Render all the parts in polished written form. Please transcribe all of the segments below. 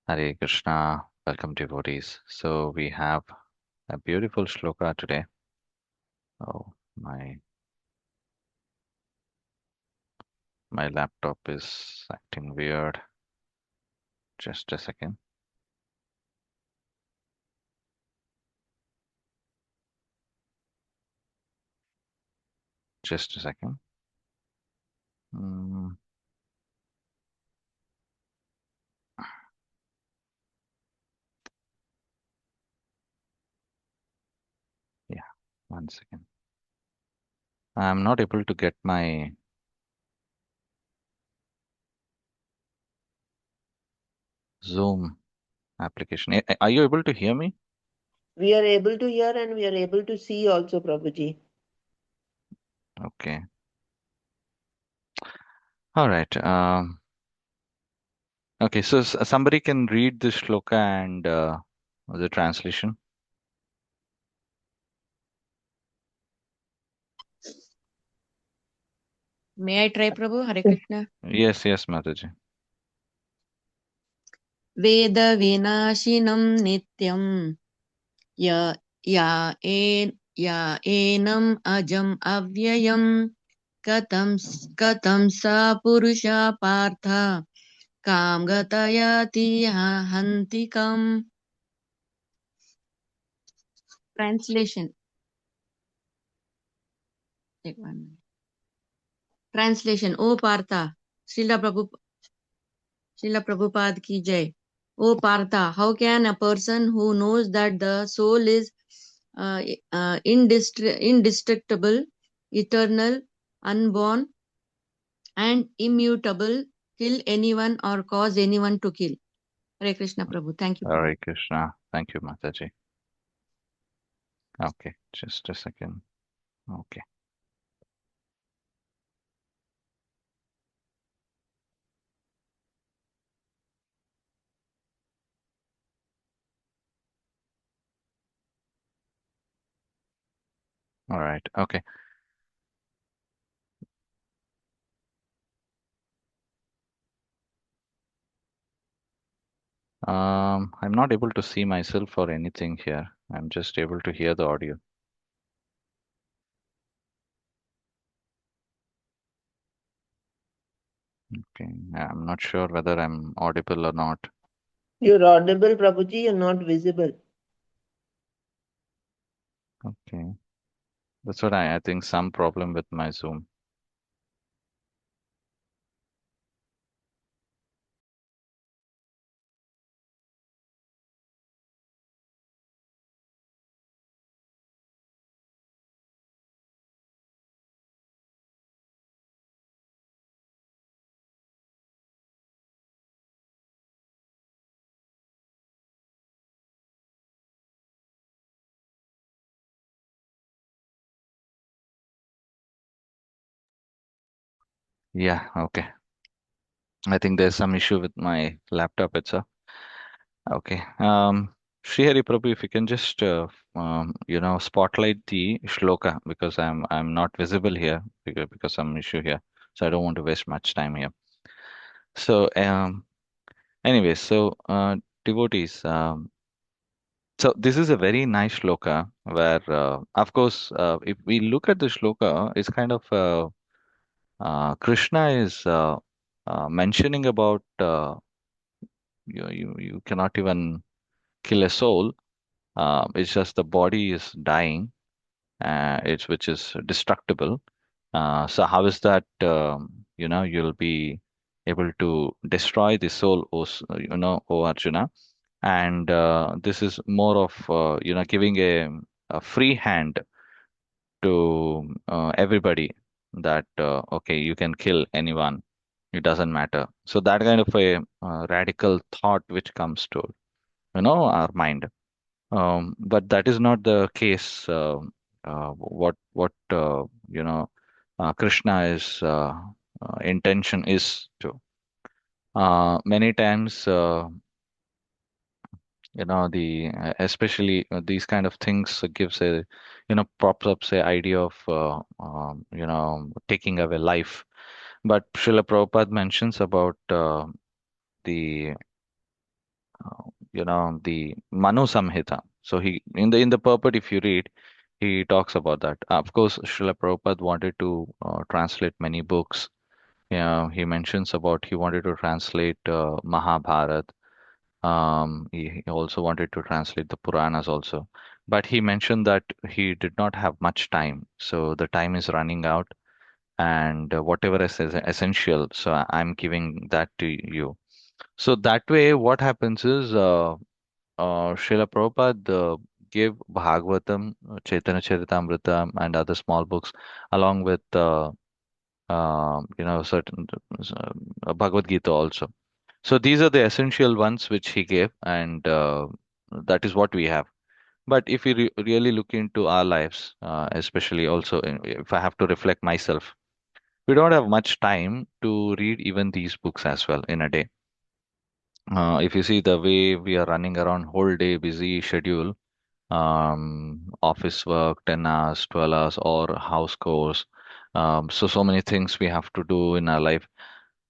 Hare Krishna, welcome devotees. So we have a beautiful shloka today. Oh, my laptop is acting weird. Just a second. Just a second. Mm, yeah, 1 second. I'm not able to get my Zoom application. Are you able to hear me? We are able to hear and we are able to see also, Prabhuji. Okay. All right. Okay, so somebody can read the shloka and the translation. May I try, Prabhu? Hare Krishna. Yes, yes, Mataji. वेदविनाशिनं नित्यं य या N या एनम् अजम् अव्ययम् कथं स पुरुषः पार्थ कां गतयति हन्तिकम्. Translation. Take 1 minute. Translation. O Partha, Srila Prabhupada ki jai. O Partha, how can a person who knows that the soul is indestructible, eternal, unborn, and immutable kill anyone or cause anyone to kill? Hare Krishna Prabhu. Thank you, Prabhu. Hare Krishna. Thank you, Mataji. Okay, just a second. Okay. All right. Okay. I'm not able to see myself or anything here. I'm just able to hear the audio. Okay. I'm not sure whether I'm audible or not. You're audible, Prabhuji, you're not visible. Okay. That's what I think some problem with my Zoom. Yeah, okay. I think there's some issue with my laptop itself. Okay. Srihari Prabhu, if you can just spotlight the shloka because I'm not visible here because some issue here. So I don't want to waste much time here. So anyway, so devotees, so this is a very nice shloka where, of course, if we look at the shloka, it's kind of Krishna is mentioning about you cannot even kill a soul. It's just the body is dying, it's which is destructible. So how is that? You'll be able to destroy the soul, O Arjuna. And this is more of giving a free hand to everybody that okay, you can kill anyone, it doesn't matter. So that kind of a radical thought which comes to our mind, but that is not the case. What Krishna is intention is to many times the especially these kind of things gives a props up say idea of taking away life. But Srila Prabhupada mentions about the the Manu Samhita. So he in the purport, if you read, he talks about that. Of course, Srila Prabhupada wanted to translate many books. Yeah, he mentions about he wanted to translate Mahabharat. He also wanted to translate the Puranas also, but he mentioned that he did not have much time, so the time is running out, and whatever is essential, so I'm giving that to you. So that way, what happens is, Srila Prabhupada gave Bhagavatam, Chaitanya Charitamrita, and other small books, along with certain Bhagavad Gita also. So these are the essential ones which he gave, and that is what we have. But if we really look into our lives, especially also if I have to reflect myself, we don't have much time to read even these books as well in a day. If you see the way we are running around whole day busy schedule, office work, 10 hours, 12 hours, or house chores. So many things we have to do in our life.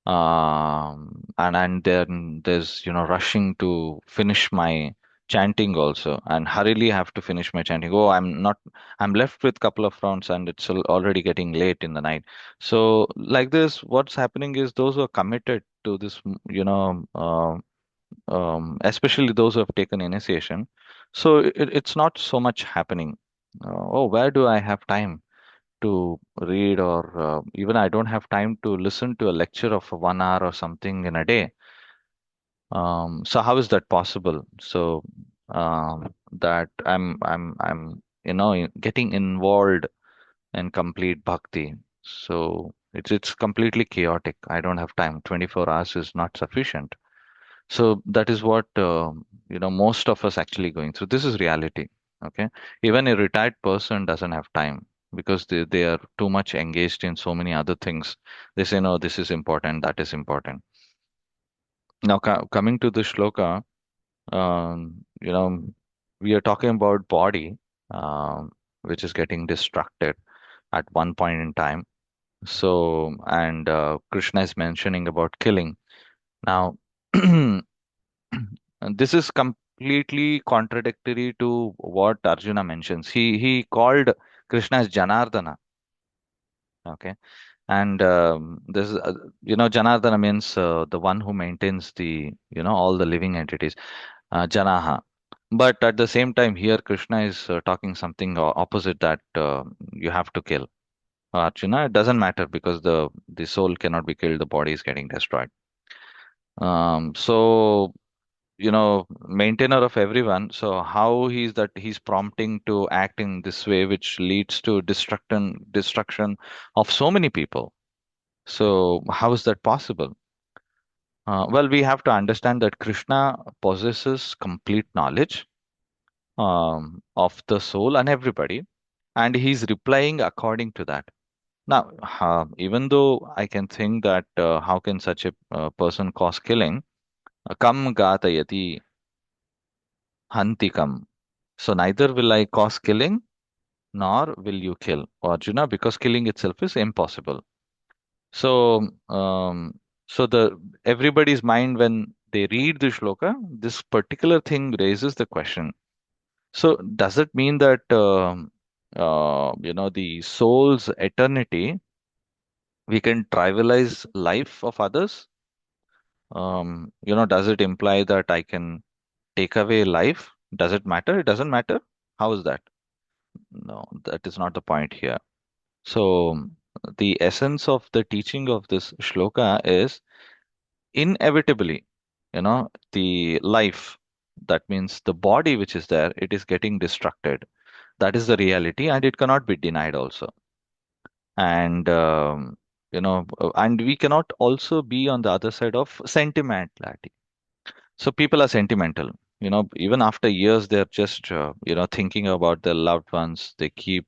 And then there's, rushing to finish my chanting also, and hurriedly have to finish my chanting. Oh, I'm left with couple of rounds and it's already getting late in the night. So like this, what's happening is those who are committed to this, especially those who have taken initiation. So it's not so much happening. Oh, where do I have time to read, or even I don't have time to listen to a lecture of 1 hour or something in a day. So how is that possible? So that I'm getting involved in complete bhakti. So it's completely chaotic. I don't have time. 24 hours is not sufficient. So that is what most of us actually going through. This is reality. Okay, even a retired person doesn't have time because they are too much engaged in so many other things. They say no, this is important, that is important. Now coming to the shloka, you know, we are talking about body, which is getting distracted at one point in time. So and Krishna is mentioning about killing now. And this is completely contradictory to what Arjuna mentions. He called Krishna as Janardana. Okay, and this is Janardana means the one who maintains the all the living entities, Janaha. But at the same time, here Krishna is talking something opposite, that you have to kill Arjuna. It doesn't matter because the soul cannot be killed; the body is getting destroyed. So maintainer of everyone. So how he's prompting to act in this way, which leads to destruction of so many people. So how is that possible? Well, we have to understand that Krishna possesses complete knowledge of the soul and everybody, and he's replying according to that. Now, even though I can think that how can such a person cause killing? Kam gatayati hantikam. So neither will I cause killing, nor will you kill Arjuna, because killing itself is impossible. So, so the everybody's mind when they read the shloka, this particular thing raises the question. So, does it mean that the soul's eternity, we can trivialize life of others? Does it imply that I can take away life? Does it matter? It doesn't matter. How is that? No, that is not the point here. So, the essence of the teaching of this shloka is inevitably, the life, that means the body which is there, it is getting destructed. That is the reality, and it cannot be denied also. And, and we cannot also be on the other side of sentimentality. So people are sentimental. Even after years, they're just, thinking about their loved ones. They keep,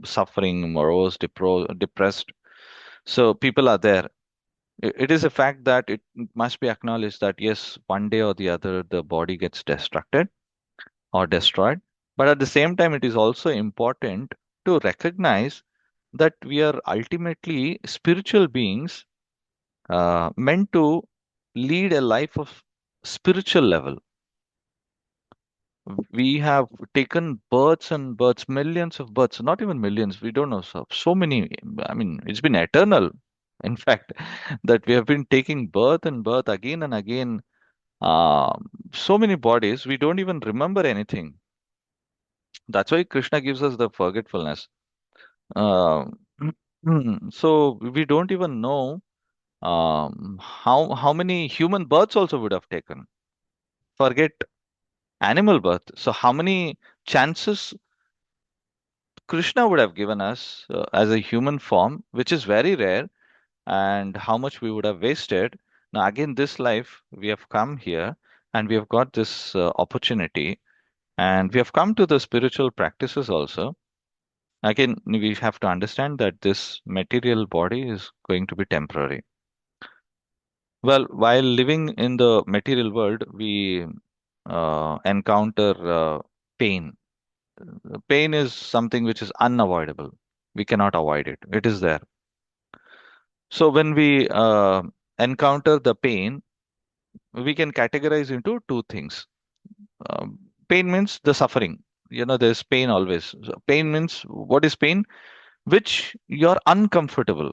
suffering, morose, depressed. So people are there. It is a fact that it must be acknowledged that yes, one day or the other, the body gets destructed or destroyed. But at the same time, it is also important to recognize that we are ultimately spiritual beings, meant to lead a life of spiritual level, we have taken births and births, millions of births, not even millions, we don't know, so many. I mean, it's been eternal, in fact, that we have been taking birth and birth again and again. So many bodies, we don't even remember anything. That's why Krishna gives us the forgetfulness. Uh, so we don't even know how many human births also would have taken. Forget animal birth. So how many chances Krishna would have given us as a human form, which is very rare, and how much we would have wasted. Now, again, this life, we have come here and we have got this opportunity, and we have come to the spiritual practices also. Again, we have to understand that this material body is going to be temporary. Well, while living in the material world, we encounter pain. Pain is something which is unavoidable. We cannot avoid it. It is there. So when we encounter the pain, we can categorize into two things. Pain means the suffering. There's pain always. So pain means, what is pain? Which you're uncomfortable.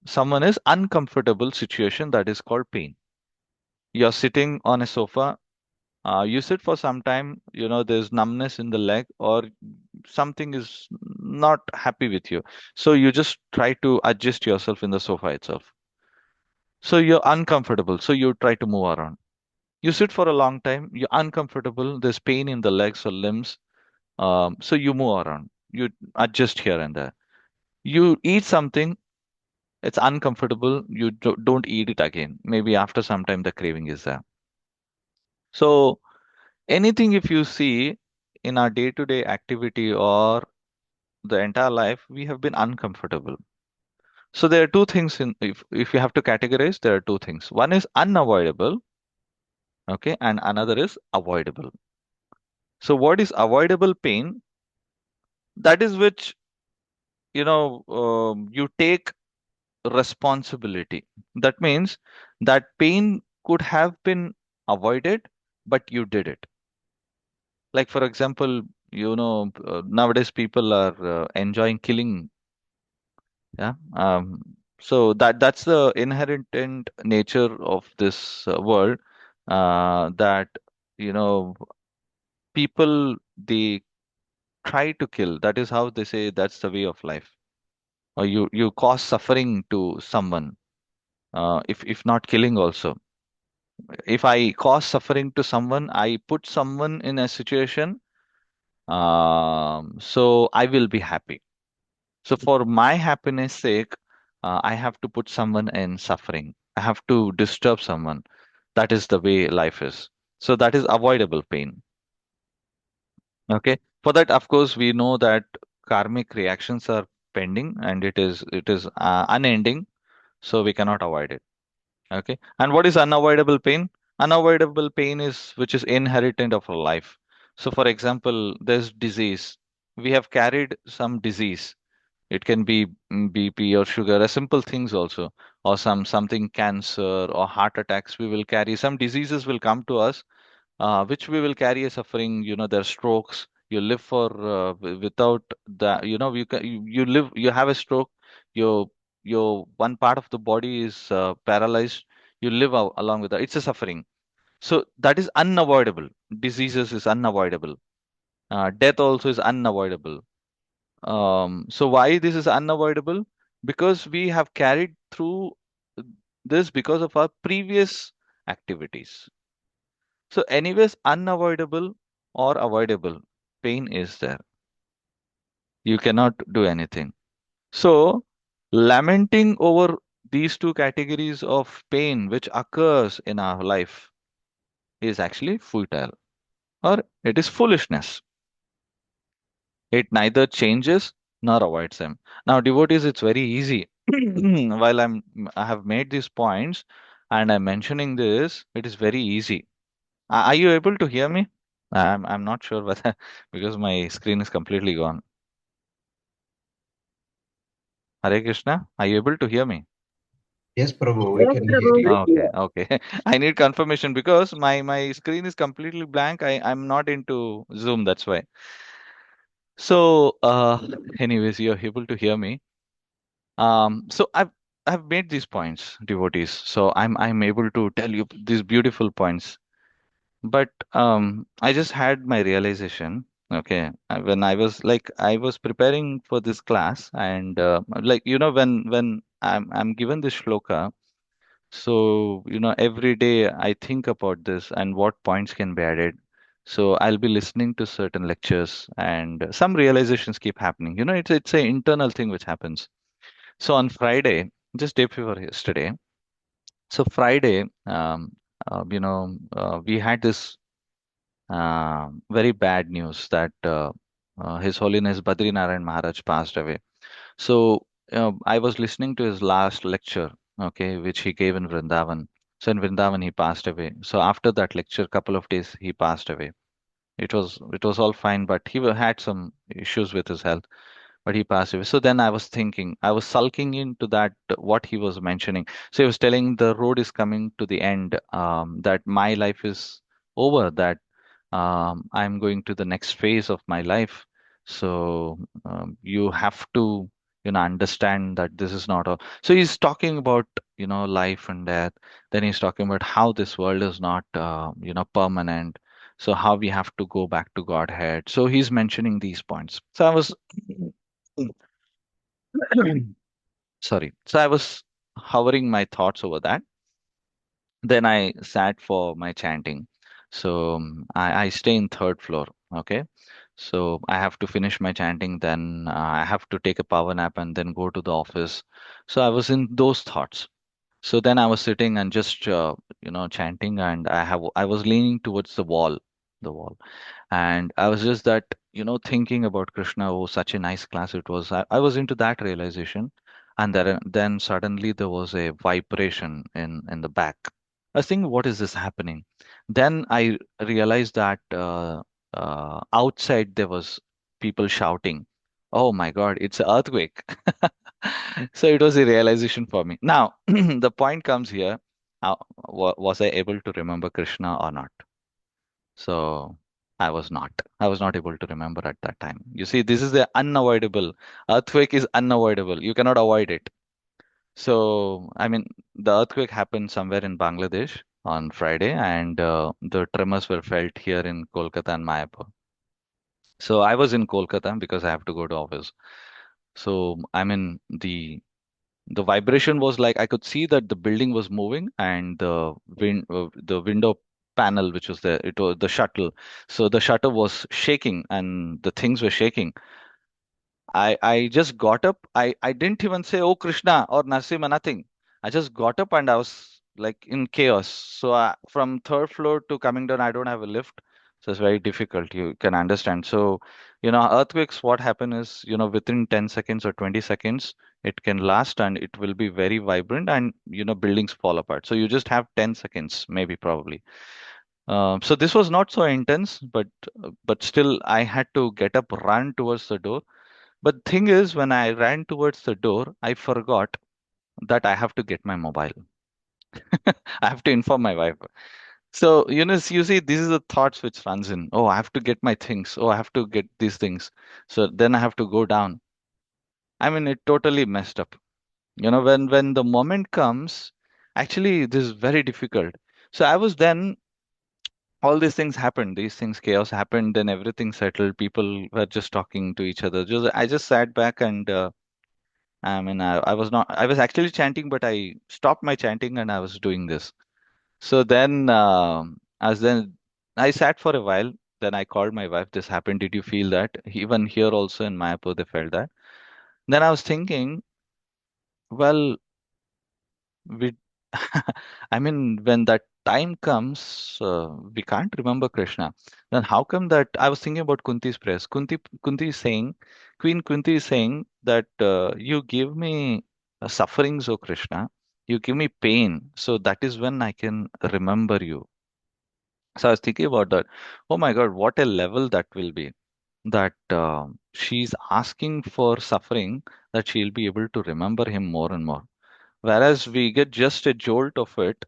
Someone is uncomfortable situation, that is called pain. You're sitting on a sofa. You sit for some time. There's numbness in the leg, or something is not happy with you. So you just try to adjust yourself in the sofa itself. So you're uncomfortable. So you try to move around. You sit for a long time. You're uncomfortable. There's pain in the legs or limbs. So you move around. You adjust here and there. You eat something. It's uncomfortable. You don't eat it again. Maybe after some time the craving is there. So anything, if you see in our day-to-day activity or the entire life, we have been uncomfortable. So there are two things in, if you have to categorize, there are two things. One is unavoidable, okay, and another is avoidable. So what is avoidable pain? That is which, you take responsibility. That means that pain could have been avoided, but you did it. Like, for example, nowadays people are enjoying killing. Yeah. So that's the inherent nature of this world. That you know people, they try to kill. That is how they say that's the way of life. Or you cause suffering to someone. If not killing also. If I cause suffering to someone, I put someone in a situation. So I will be happy. So for my happiness sake, I have to put someone in suffering. I have to disturb someone. That is the way life is. So that is avoidable pain. Okay. For that, of course, we know that karmic reactions are pending, and it is unending. So we cannot avoid it. Okay. And what is unavoidable pain? Unavoidable pain is which is inherent of our life. So for example, there's disease. We have carried some disease. It can be BP or sugar, simple things also, or something cancer or heart attacks. We will carry some diseases will come to us, which we will carry a suffering. There are strokes. You live for without the you live, you have a stroke. Your one part of the body is paralyzed. You live along with that. It's a suffering. So that is unavoidable. Diseases is unavoidable. Death also is unavoidable. So why this is unavoidable? Because we have carried through this because of our previous activities. So anyways, unavoidable or avoidable, pain is there. You cannot do anything. So lamenting over these two categories of pain which occurs in our life is actually futile, or it is foolishness. It neither changes nor avoids them. Now, devotees, it's very easy. While I have made these points and I'm mentioning this, it is very easy. Are you able to hear me? I'm not sure whether because my screen is completely gone. Hare Krishna, are you able to hear me? Yes, Prabhu, we Yes, can hear Prabhu. you. Okay, okay. I need confirmation because my screen is completely blank. I'm not into Zoom, that's why. So, anyways, you're able to hear me. So I've made these points, devotees. So I'm able to tell you these beautiful points. But I just had my realization. Okay, when I was preparing for this class, and like when I'm given this shloka, so every day I think about this and what points can be added. So I'll be listening to certain lectures, and some realizations keep happening. It's an internal thing which happens. So on Friday, just day before yesterday, so Friday, we had this very bad news that His Holiness Badrinaran Maharaj passed away. So I was listening to his last lecture, okay, which he gave in Vrindavan. So in Vrindavan, he passed away. So after that lecture, couple of days, he passed away. It was all fine, but he had some issues with his health, but he passed away. So then I was thinking, I was sulking into that what he was mentioning. So he was telling the road is coming to the end, that my life is over, that I'm going to the next phase of my life. So you have to, understand that this is not a. So he's talking about, life and death. Then he's talking about how this world is not, permanent. So how we have to go back to Godhead. So he's mentioning these points. So I was sorry. So I was hovering my thoughts over that. Then I sat for my chanting. So I stay in third floor. Okay. So I have to finish my chanting. Then I have to take a power nap and then go to the office. So I was in those thoughts. So then I was sitting and just chanting, and I was leaning towards the wall, and I was just that thinking about Krishna. Oh, such a nice class it was. I was into that realization, and then suddenly there was a vibration in the back. I was thinking, what is this happening? Then I realized that outside there was people shouting. Oh my God, it's an earthquake. So it was a realization for me. Now, the point comes here. Was I able to remember Krishna or not? So I was not. I was not able to remember at that time. You see, this is the unavoidable. Earthquake is unavoidable. You cannot avoid it. So, I mean, the earthquake happened somewhere in Bangladesh on Friday, and the tremors were felt here in Kolkata and Mayapur. So I was in Kolkata because I have to go to office. So I mean, the vibration was like I could see that the building was moving, and the window panel which was there, it was the shuttle. So the shutter was shaking and the things were shaking. I just got up. I didn't even say, "Oh Krishna" or Narasimha, nothing. I just got up and I was like in chaos. So from third floor to coming down, I don't have a lift, so it's very difficult. You can understand. So, earthquakes. What happen is, within 10 seconds or 20 seconds, it can last and it will be very vibrant, and buildings fall apart. So you just have 10 seconds, maybe probably. So this was not so intense, but still, I had to get up, run towards the door. But thing is, when I ran towards the door, I forgot that I have to get my mobile. I have to inform my wife. So, you see, these are the thoughts which runs in. Oh, I have to get my things. Oh, I have to get these things. So then I have to go down. I mean, it totally messed up. When the moment comes, actually, this is very difficult. So I was then, all these things happened. These things, chaos happened. Then everything settled. People were just talking to each other. I just sat back and I mean, I was not, I was actually chanting, but I stopped my chanting and I was doing this. So then, as then I sat for a while. Then I called my wife. This happened. Did you feel that? Even here also in Mayapur, they felt that. Then I was thinking, well, we, I mean, when that time comes, we can't remember Krishna. Then how come that? I was thinking about Kunti's prayers. Kunti is saying, Queen Kunti is saying that you give me sufferings, O Krishna. You give me pain. So that is when I can remember you. So I was thinking about that. Oh my God, what a level that will be. That she's asking for suffering, that she'll be able to remember him more and more. Whereas we get just a jolt of it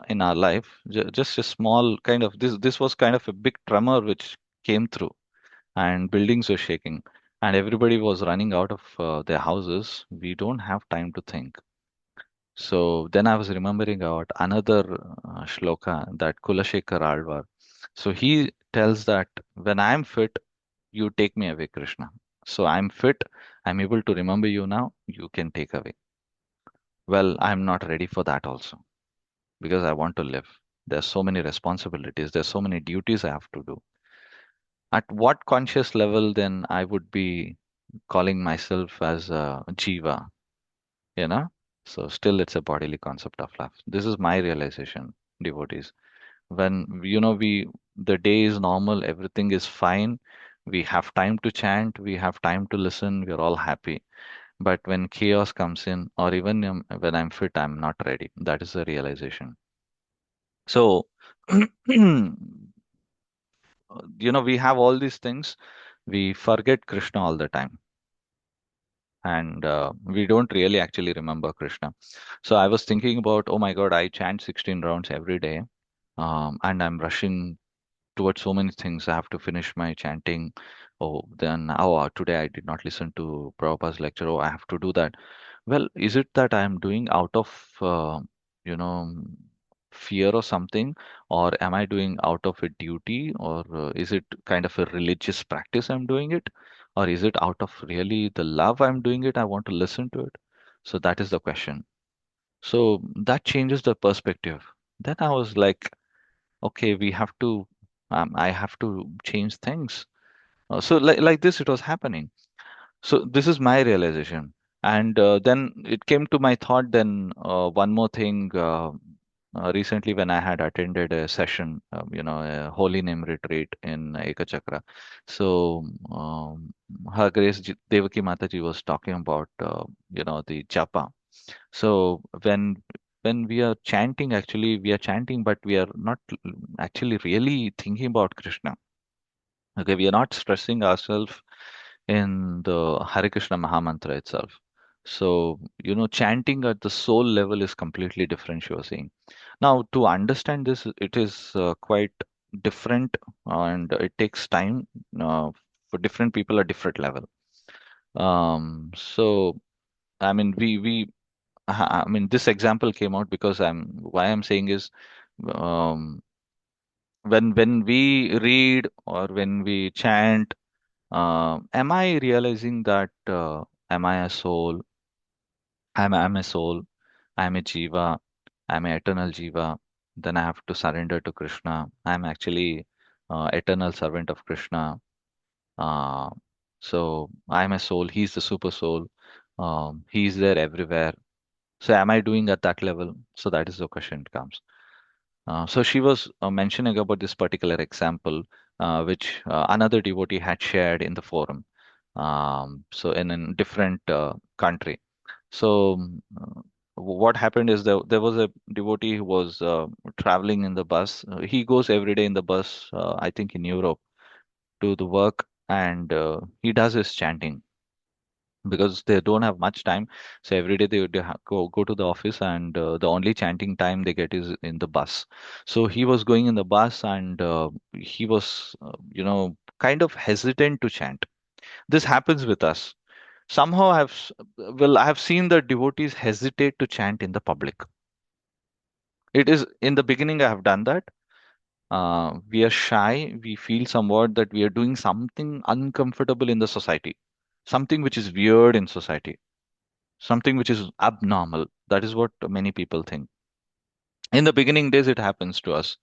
in our life, just a small kind of this was kind of a big tremor which came through, and buildings were shaking, and everybody was running out of their houses. We don't have time to think. So then I was remembering about another shloka, that Kulashekar Alvar. So he tells that when I'm fit, you take me away, Krishna. So I'm fit, I'm able to remember you now, you can take away. Well, I'm not ready for that also, because I want to live. There's so many responsibilities, there's so many duties I have to do. At what conscious level then I would be calling myself as a jiva, you know? So still it's a bodily concept of life. This is my realization, devotees. When the day is normal, everything is fine, we have time to chant, we have time to listen, we're all happy. But when chaos comes in, or even when I'm fit, I'm not ready. That is the realization. So, we have all these things. We forget Krishna all the time, and we don't really actually remember Krishna. So I was thinking about, oh my God, I chant 16 rounds every day, and I'm rushing towards so many things. I have to finish my chanting. Oh, then, today I did not listen to Prabhupada's lecture. Oh, I have to do that. Well, is it that I am doing out of, you know, fear or something, or am I doing out of a duty, or is it kind of a religious practice I'm doing it, or is it out of really the love I'm doing it? I want to listen to it. So that is the question. So that changes the perspective. Then I was like, okay, I have to change things. So like this, it was happening. So this is my realization. And then it came to my thought, then one more thing, recently when I had attended a session, a holy name retreat in Ekachakra. So Her Grace Devaki Mataji was talking about, the japa. So when we are chanting, actually we are chanting, but we are not actually really thinking about Krishna. Okay, we are not stressing ourselves in the Hare Krishna Mahamantra itself. So, chanting at the soul level is completely different, she was saying. Now, to understand this, it is quite different, and it takes time for different people at different level. So, I mean, I mean, this example came out because why I'm saying is, um, when we read or when we chant, am I realizing that am I a soul? I'm a soul. I'm a jiva. I'm a eternal jiva. Then I have to surrender to Krishna. I'm actually eternal servant of Krishna. Uh, so I'm a soul. He's the super soul. He's there everywhere. So am I doing at that level? So that is the question comes. So she was mentioning about this particular example, which another devotee had shared in the forum. So in a different country. So what happened is there was a devotee who was traveling in the bus. He goes every day in the bus, I think in Europe, to the work, and he does his chanting because they don't have much time. So every day they go to the office, and the only chanting time they get is in the bus. So he was going in the bus, and he was, kind of hesitant to chant. This happens with us. Somehow I have seen the devotees hesitate to chant in the public. It is in the beginning I have done that. We are shy. We feel somewhat that we are doing something uncomfortable in the society, something which is weird in society, something which is abnormal. That is what many people think. In the beginning days, it happens to us.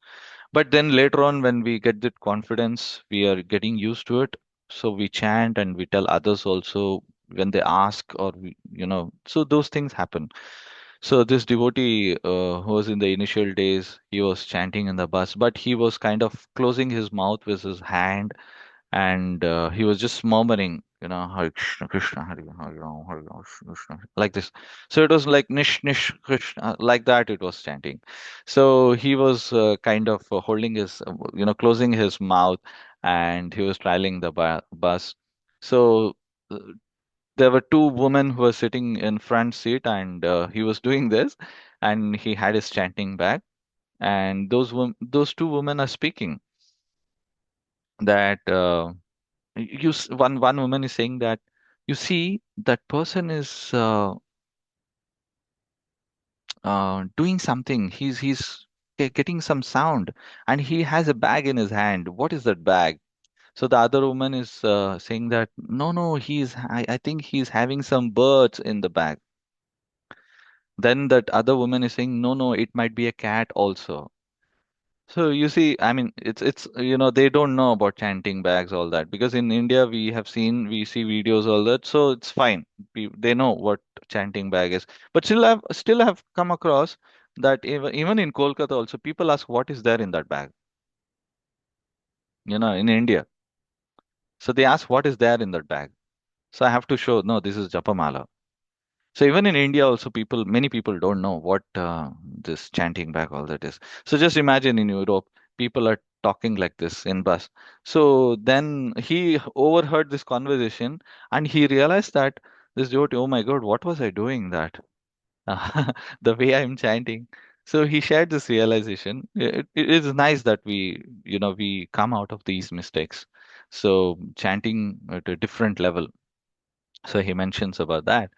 But then later on, when we get that confidence, we are getting used to it. So we chant and we tell others also when they ask, or so those things happen. So this devotee who was in the initial days, he was chanting in the bus, but he was kind of closing his mouth with his hand, and he was just murmuring, Hare Krishna, Krishna, Hare Ram, Krishna, like this. So it was like Nish, Nish, Krishna, like that it was chanting. So he was kind of holding his, closing his mouth, and he was trialing the bus. So There were two women who were sitting in front seat, and he was doing this, and he had his chanting bag, and those two women are speaking that one woman is saying that you see that person is doing something. He's getting some sound, and he has a bag in his hand. What is that bag? So the other woman is saying that no, I think he's having some birds in the bag. Then that other woman is saying no, it might be a cat also. So you see, I mean, it's they don't know about chanting bags, all that, because in India we see videos, all that, so it's fine. They know what chanting bag is, but still have come across that even in Kolkata also people ask what is there in that bag, in India. So they ask what is there in that bag. So I have to show no, this is Japamala. So even in India also many people don't know what this chanting bag all that is. So just imagine in Europe, people are talking like this in bus. So then he overheard this conversation and he realized that this devotee, oh my God, what was I doing that? The way I'm chanting. So he shared this realization. It is nice that we come out of these mistakes. So chanting at a different level. So he mentions about that.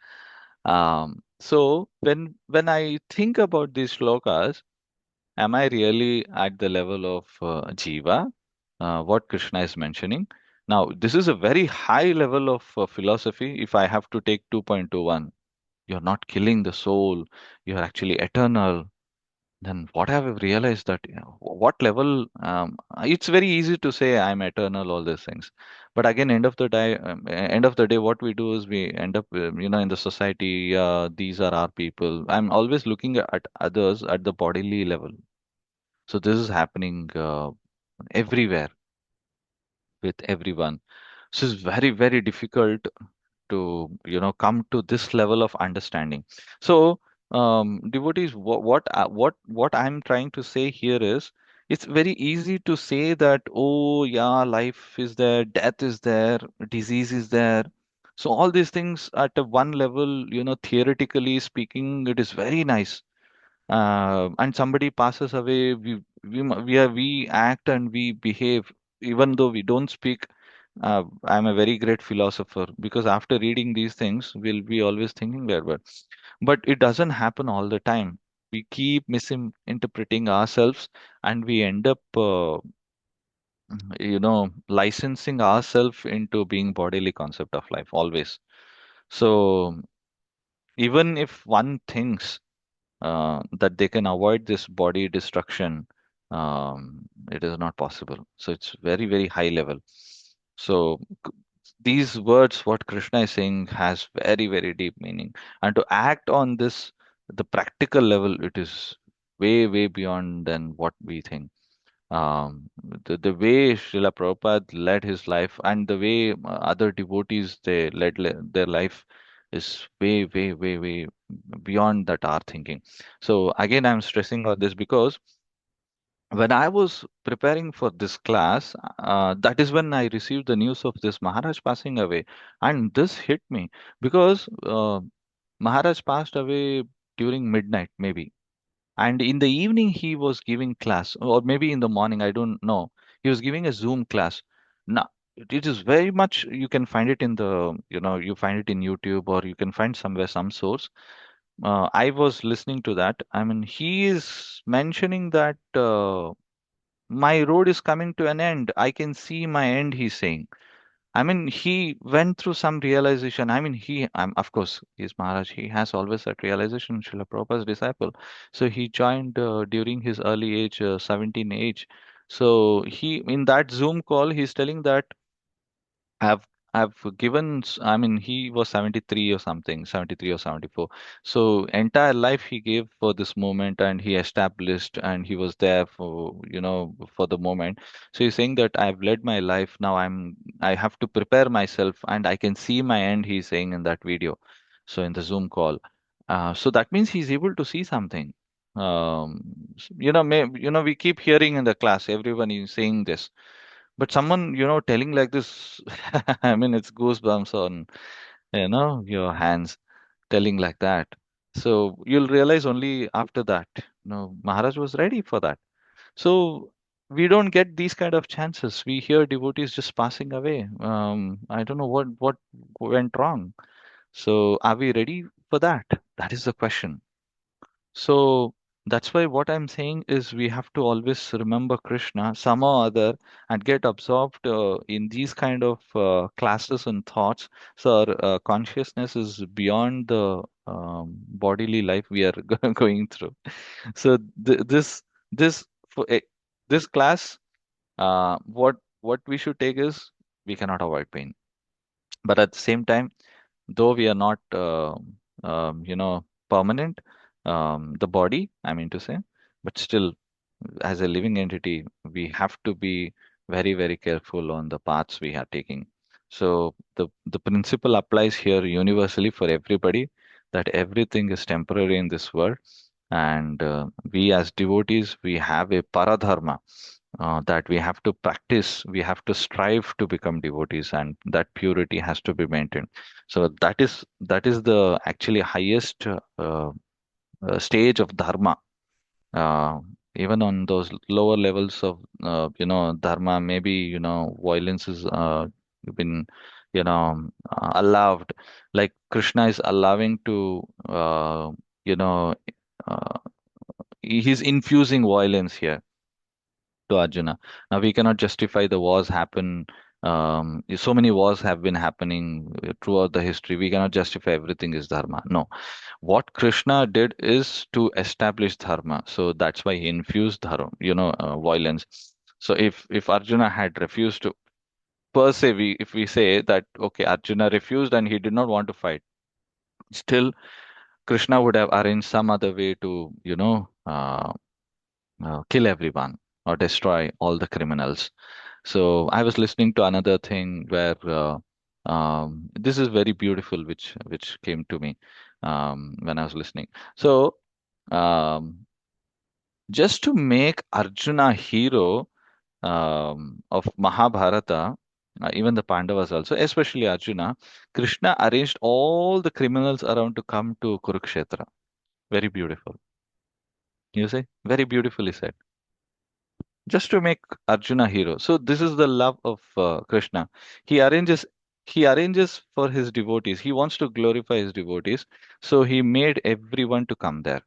So when I think about these shlokas, am I really at the level of Jiva, what Krishna is mentioning? Now, this is a very high level of philosophy. If I have to take 2.21, you're not killing the soul, you're actually eternal. Then what have I realized that what level? It's very easy to say I'm eternal, all these things, but again, end of the day, what we do is we end up, in the society. These are our people. I'm always looking at others at the bodily level. So this is happening everywhere with everyone. So it's very, very difficult to come to this level of understanding. So devotees, what I'm trying to say here is it's very easy to say that, oh yeah, life is there, death is there, disease is there. So all these things at a one level, theoretically speaking, it is very nice. And somebody passes away, we act and we behave even though we don't speak. I'm a very great philosopher because after reading these things, we'll be always thinking that, but it doesn't happen all the time. We keep misinterpreting ourselves, and we end up, licensing ourselves into being bodily concept of life always. So even if one thinks that they can avoid this body destruction, it is not possible. So it's very, very high level. So these words, what Krishna is saying, has very, very deep meaning. And to act on this, the practical level, it is way, way beyond than what we think. The way Srila Prabhupada led his life and the way other devotees they their life is way, way, way, way beyond that our thinking. So again, I'm stressing on this because when I was preparing for this class, that is when I received the news of this Maharaj passing away, and this hit me because Maharaj passed away during midnight, maybe, and in the evening he was giving class, or maybe in the morning, I don't know. He was giving a Zoom class. Now it is very much, you can find it in the, you find it in YouTube, or you can find somewhere some source. I was listening to that. I mean, he is mentioning that my road is coming to an end. I can see my end, he's saying. I mean, he went through some realization. I mean, of course, he's Maharaj. He has always that realization, Srila Prabhupada's disciple. So he joined during his early age, 17 age. So in that Zoom call, he's telling that I've I've I mean, he was 73 or something, 73 or 74. So entire life he gave for this moment, and he established, and he was there for the moment. So he's saying that I've led my life. Now I have to prepare myself, and I can see my end, he's saying in that video. So in the Zoom call. So that means he's able to see something. We keep hearing in the class, everyone is saying this, but someone, telling like this, I mean, it's goosebumps on. your hands telling like that. So you'll realize only after that, Maharaj was ready for that. So we don't get these kind of chances. We hear devotees just passing away. I don't know what went wrong. So are we ready for that? That is the question. So that's why what I'm saying is we have to always remember Krishna somehow or other and get absorbed in these kind of classes and thoughts. So our consciousness is beyond the bodily life we are going through. So this for this class, what we should take is we cannot avoid pain, but at the same time, though we are not permanent, the body, I mean to say, but still as a living entity we have to be very careful on the paths we are taking. So the principle applies here universally for everybody, that everything is temporary in this world, and we as devotees we have a paradharma that we have to practice, we have to strive to become devotees, and that purity has to be maintained. So that is the actually highest stage of dharma. uh, Even on those lower levels of dharma, maybe violence is been allowed, like Krishna is allowing to you know uh, he's infusing violence here to Arjuna. Now we cannot justify the wars happen. So many wars have been happening throughout the history. We cannot justify everything is dharma. No, what Krishna did is to establish dharma. So that's why he infused dharma, violence. So if Arjuna had refused to, per se, if we say that okay, Arjuna refused and he did not want to fight, still Krishna would have arranged some other way to kill everyone or destroy all the criminals. So I was listening to another thing where this is very beautiful, which came to me when I was listening. So um, just to make Arjuna hero of Mahabharata, even the Pandavas also, especially Arjuna, Krishna arranged all the criminals around to come to Kurukshetra. Very beautiful. You say, very beautifully said. Just to make Arjuna hero. So this is the love of Krishna. He arranges he arranges for his devotees. He wants to glorify his devotees. So he made everyone to come there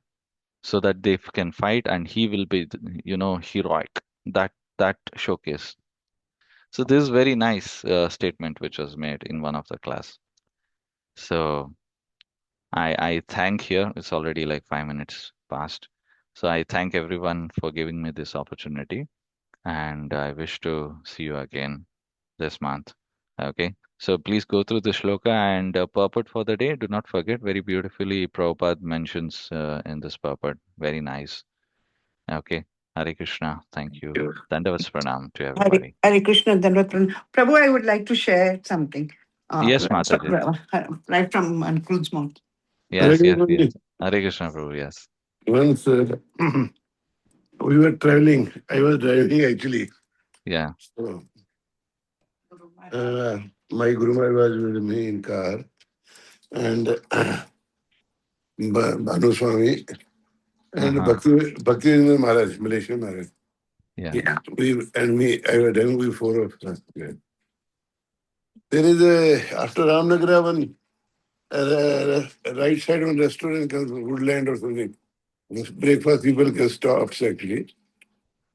so that they can fight and he will be, heroic. That showcase. So this is very nice statement which was made in one of the class. So I thank here. It's already like 5 minutes past. So I thank everyone for giving me this opportunity, and I wish to see you again this month. Okay. So please go through the shloka and purport for the day. Do not forget, very beautifully Prabhupada mentions in this purport. Very nice. Okay. Hare Krishna. Thank you. you. Dandavats pranam to Hare, everybody. Hare Krishna Dandavat. Prabhu, I would like to share something Yes, Mataji. right from Uncle's mouth. Yes, yes, yes. Hare Krishna, Prabhu. Yes. Once we were traveling, I was driving actually. Yeah. So, uh, my Guru Maharaj was with me in car, and Bhanu Swami and Uh-huh. Bhakti Maharaj, Malaysian Maharaj. Yeah. Yeah. We and me, I was driving with four of us. Yeah. There is after Ramnagara one right side one restaurant comes Woodland or something. Breakfast people can stop actually.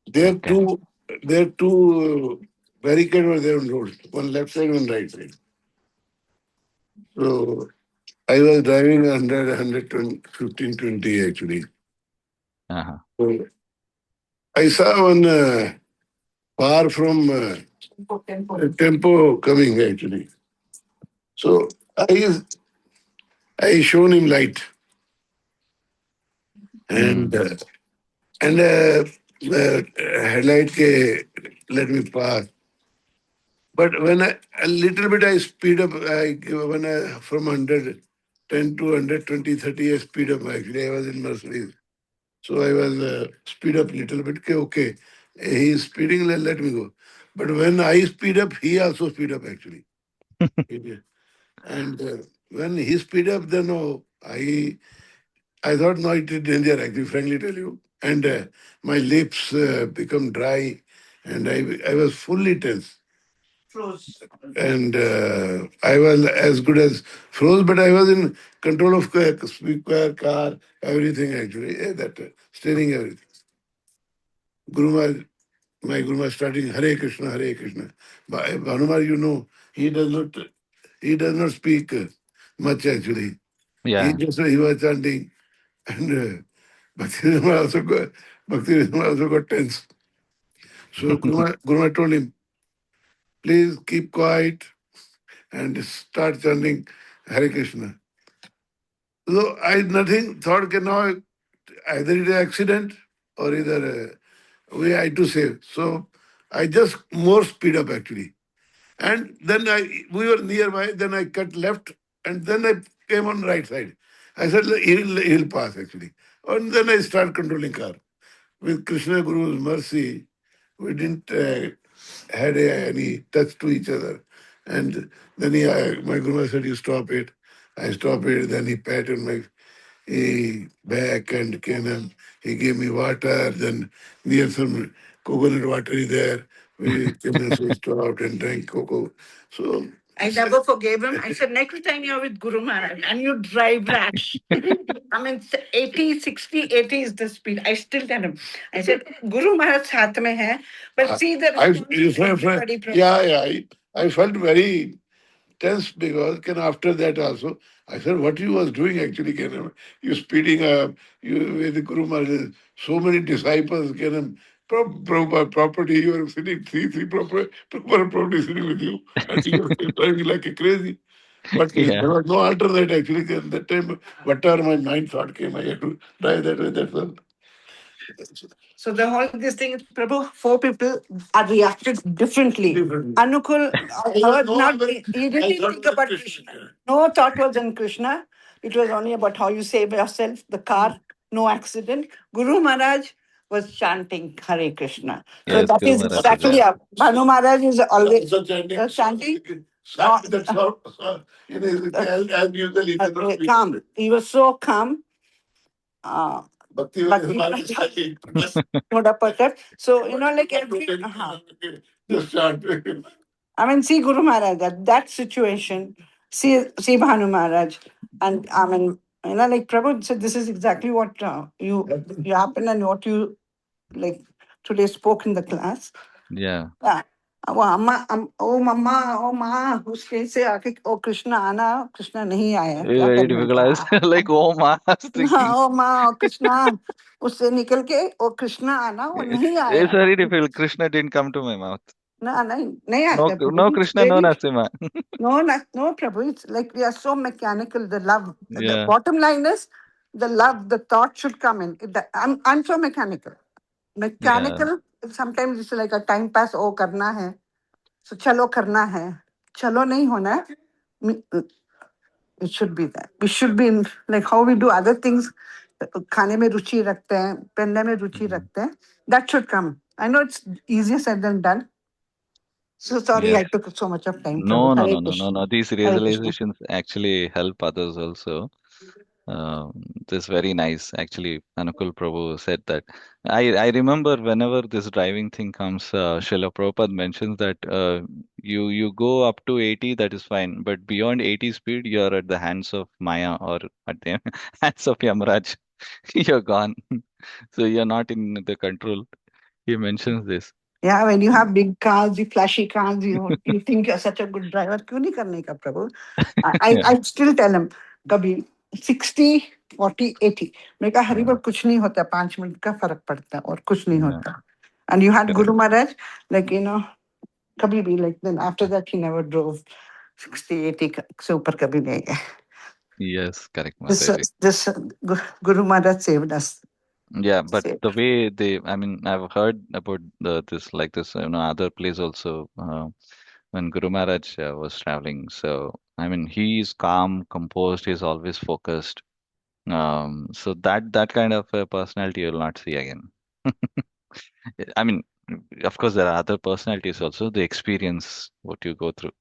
There are Okay. two there are two barricades were there on road. One left side, one right side. So I was driving 15, 20 actually. Uh-huh. So I saw one far from tempo coming actually. So I shown him light and Mm. headlight ke let me pass. But when a little bit I speed up, when from 110 to 120, 30, I speed up. Actually, I was in Mercedes. So I was speed up little bit. Okay, he is speeding, let me go. But when I speed up, he also speed up actually. Okay. And When he speed up, then oh, I thought no, it is danger. Actually, frankly tell you, and my lips become dry, and I was fully tense. Froze. And I was as good as froze, but I was in control of speaker, car, everything actually. That steering everything. Guru Maharaj, my Guru Maharaj starting Hare Krishna, Hare Krishna. But Hanuman, he does not speak much actually. Yeah. He was chanting, and Bhakti also got tense. So Guru Maharaj told him, please keep quiet and start chanting Hare Krishna. So I nothing thought can now either it is accident or either we had to save. So I just more speed up actually. And then we were nearby, then I cut left and then I came on right side. I said he'll pass actually. And then I start controlling car. With Krishna Guru's mercy, we didn't had any touch to each other. And then my Guru said, you stop it. I stop it. Then he patted my back and came and he gave me water. Then near some coconut water is there. We came and so stopped and drank cocoa. So I never forgave him. I said, next time you're with Guru Maharaj and you drive rash. I mean, 80, 60, 80 is the speed. I still tell him. I said, Guru Maharaj saath mein hai, but see the response. I felt very tense because after that also, I said, what you was doing actually, you speeding up, you with the Guru Maharaj, so many disciples, property, you are sitting three proper property sitting with you, and you are driving like a crazy. But Yeah. there was no alternate actually. At that time, whatever my mind thought came, I had to drive that way. That's all. So the whole this thing is, Prabhu, four people are reacted differently. Anukul, heard not, he didn't think about Krishna. No thought was in Krishna. It was only about how you save yourself, the car, no accident. Guru Maharaj was chanting Hare Krishna. So Yes, that Guru is Maharaj is exactly there. up. Bhanu Maharaj is always chanting. As usual, he did not speak. Calm. He was so calm. Bhakti Thoda Patat. So, like every. Just chant. I mean, see Guru Maharaj, that situation, see Bhanu Maharaj. And I mean, like Prabhu said, this is exactly what you happen and what you like today spoke in the class. Yeah. Yeah. वो अम्मा ओ मम्मा ओ माँ उसके से आके ओ कृष्ण आना कृष्ण नहीं आया क्या Very करने difficult. I was का like, oh, ma, I was हाँ thinking. ओ माँ ओ कृष्ण उससे निकल के ओ कृष्ण आना वो नहीं It's आया very difficult. Krishna didn't come to my mouth. ना नहीं No, आता no Prabhu Krishna, no very Nasima. no Prabhu it's like we are so mechanical the love the Yeah. bottom line is the love the thought should come in I'm so Yeah. mechanical sometimes it's like a time pass ओ करना है so चलो करना है चलो नहीं होना है it should be that we should be in like how we do other things खाने में रुचि रखते हैं पहनने में रुचि Mhm. रखते हैं that should come I know it's easier said than done so sorry Yes. I took so much of time Prabhu No, no, Hare no, no, no, Krishna no. These Hare Krishna realizations actually help others also. This very nice. Actually, Anukul Prabhu said that. I remember whenever this driving thing comes, Srila Prabhupada mentions that you go up to 80, that is fine, but beyond 80 speed, you're at the hands of Maya or at the hands of Yamaraj. You're gone. So you're not in the control. He mentions this. yeah when you have big cars the flashy cars you think you're such a good driver क्यों नहीं करने का प्रभु Yeah. I still tell him कभी 60 40 80 मैंने कहा हरी Yeah. बार कुछ नहीं होता 5 मिनट का फर्क पड़ता है और कुछ नहीं Yeah. होता and you had Correct. Guru Maharaj like कभी भी like then after that he never drove 60 80 से ऊपर कभी नहीं गए Yes, correct, this Mataji. this Guru Maharaj saved us Yeah, but saved. the way they, I mean, I've heard about this, like this, other place also, when Guru Maharaj was traveling. So, I mean, he's calm, composed, he's always focused. So that kind of a personality you'll not see again. I mean, of course, there are other personalities also, they experience what you go through.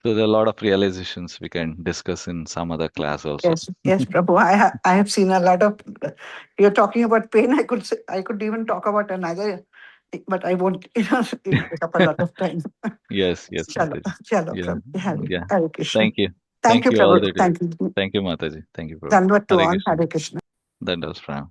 So there are a lot of realizations we can discuss in some other class also. Yes, Prabhu. I have seen a lot of. You're talking about pain. I could even talk about another, but I won't. It'll take up a lot of time. Yes, yes, Chalo, Mataji. chalo, Yeah, Prabhu. Hare yeah. Hare Krishna. Thank you. Thank Thank you, you all Prabhu. the day. Thank you. Thank you, Mataji. Thank you, Prabhu. Dandavat to Hare all. Krishna. Hare Krishna. That does, Pranam.